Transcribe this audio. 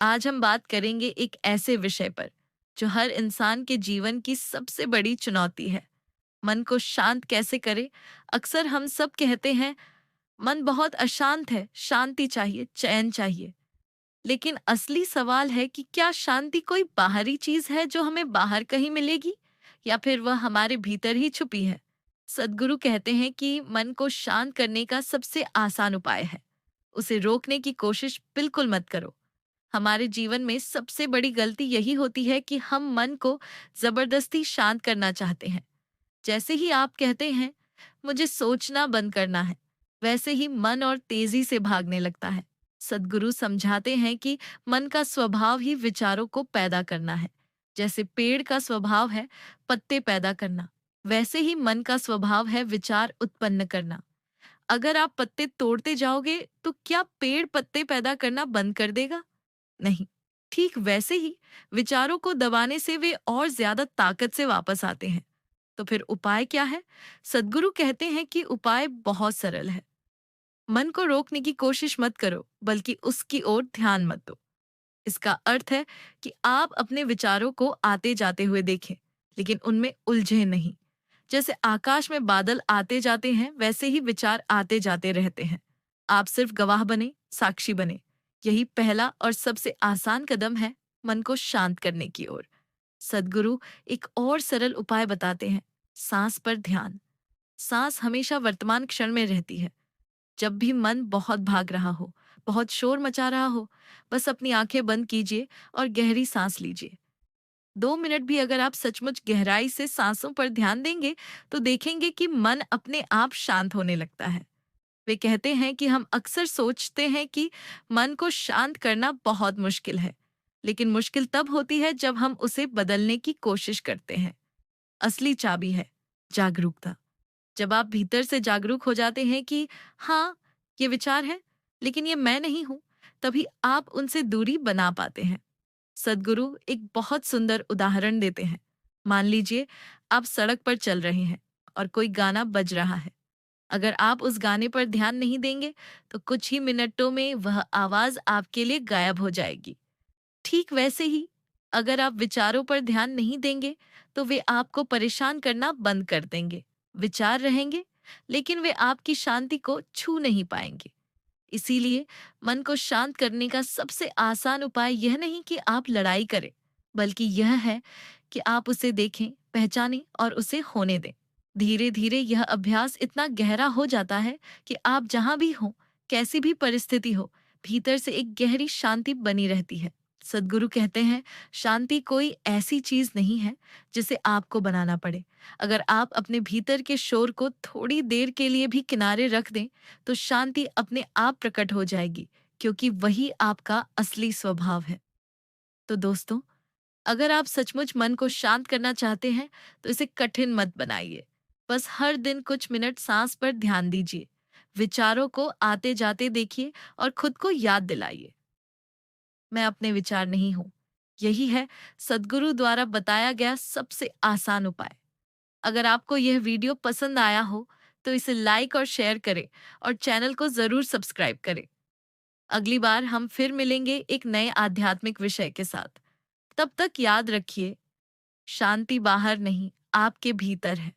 आज हम बात करेंगे एक ऐसे विषय पर जो हर इंसान के जीवन की सबसे बड़ी चुनौती है। मन को शांत कैसे करें। अक्सर हम सब कहते हैं मन बहुत अशांत है, शांति चाहिए, चैन चाहिए। लेकिन असली सवाल है कि क्या शांति कोई बाहरी चीज है जो हमें बाहर कहीं मिलेगी, या फिर वह हमारे भीतर ही छुपी है। सद्गुरु कहते हैं कि मन को शांत करने का सबसे आसान उपाय है उसे रोकने की कोशिश बिल्कुल मत करो। हमारे जीवन में सबसे बड़ी गलती यही होती है कि हम मन को जबरदस्ती शांत करना चाहते हैं। जैसे ही आप कहते हैं मुझे सोचना बंद करना है, वैसे ही मन और तेजी से भागने लगता है। सद्गुरु समझाते हैं कि मन का स्वभाव ही विचारों को पैदा करना है। जैसे पेड़ का स्वभाव है पत्ते पैदा करना, वैसे ही मन का स्वभाव है विचार उत्पन्न करना। अगर आप पत्ते तोड़ते जाओगे तो क्या पेड़ पत्ते पैदा करना बंद कर देगा? नहीं। ठीक वैसे ही विचारों को दबाने से वे और ज्यादा ताकत से वापस आते हैं। तो फिर उपाय क्या है? सद्गुरु कहते हैं कि उपाय बहुत सरल है। मन को रोकने की कोशिश मत करो, बल्कि उसकी ओर ध्यान मत दो। इसका अर्थ है कि आप अपने विचारों को आते जाते हुए देखें, लेकिन उनमें उलझे नहीं। जैसे आकाश में बादल आते जाते हैं, वैसे ही विचार आते जाते रहते हैं। आप सिर्फ गवाह बने, साक्षी बने। यही पहला और सबसे आसान कदम है मन को शांत करने की ओर। सद्गुरु एक और सरल उपाय बताते हैं, सांस पर ध्यान। सांस हमेशा वर्तमान क्षण में रहती है। जब भी मन बहुत भाग रहा हो, बहुत शोर मचा रहा हो, बस अपनी आंखें बंद कीजिए और गहरी सांस लीजिए। 2 मिनट भी अगर आप सचमुच गहराई से सांसों पर ध्यान देंगे तो देखेंगे कि मन अपने आप शांत होने लगता है। वे कहते हैं कि हम अक्सर सोचते हैं कि मन को शांत करना बहुत मुश्किल है, लेकिन मुश्किल तब होती है जब हम उसे बदलने की कोशिश करते हैं। असली चाबी है जागरूकता। जब आप भीतर से जागरूक हो जाते हैं कि हाँ, ये विचार है, लेकिन ये मैं नहीं हूं, तभी आप उनसे दूरी बना पाते हैं। सद्गुरु एक बहुत सुंदर उदाहरण देते हैं। मान लीजिए आप सड़क पर चल रहे हैं और कोई गाना बज रहा है। अगर आप उस गाने पर ध्यान नहीं देंगे तो कुछ ही मिनटों में वह आवाज आपके लिए गायब हो जाएगी। ठीक वैसे ही अगर आप विचारों पर ध्यान नहीं देंगे तो वे आपको परेशान करना बंद कर देंगे। विचार रहेंगे, लेकिन वे आपकी शांति को छू नहीं पाएंगे। इसीलिए मन को शांत करने का सबसे आसान उपाय यह नहीं कि आप लड़ाई करें, बल्कि यह है कि आप उसे देखें, पहचानें और उसे होने दें। धीरे धीरे यह अभ्यास इतना गहरा हो जाता है कि आप जहां भी हो, कैसी भी परिस्थिति हो, भीतर से एक गहरी शांति बनी रहती है। सद्गुरु कहते हैं शांति कोई ऐसी चीज नहीं है जिसे आपको बनाना पड़े। अगर आप अपने भीतर के शोर को थोड़ी देर के लिए भी किनारे रख दें तो शांति अपने आप प्रकट हो जाएगी, क्योंकि वही आपका असली स्वभाव है। तो दोस्तों, अगर आप सचमुच मन को शांत करना चाहते हैं तो इसे कठिन मत बनाइए। बस हर दिन कुछ मिनट सांस पर ध्यान दीजिए, विचारों को आते जाते देखिए और खुद को याद दिलाइए, मैं अपने विचार नहीं हूं। यही है सद्गुरु द्वारा बताया गया सबसे आसान उपाय। अगर आपको यह वीडियो पसंद आया हो तो इसे लाइक और शेयर करें और चैनल को जरूर सब्सक्राइब करें। अगली बार हम फिर मिलेंगे एक नए आध्यात्मिक विषय के साथ। तब तक याद रखिए, शांति बाहर नहीं, आपके भीतर है।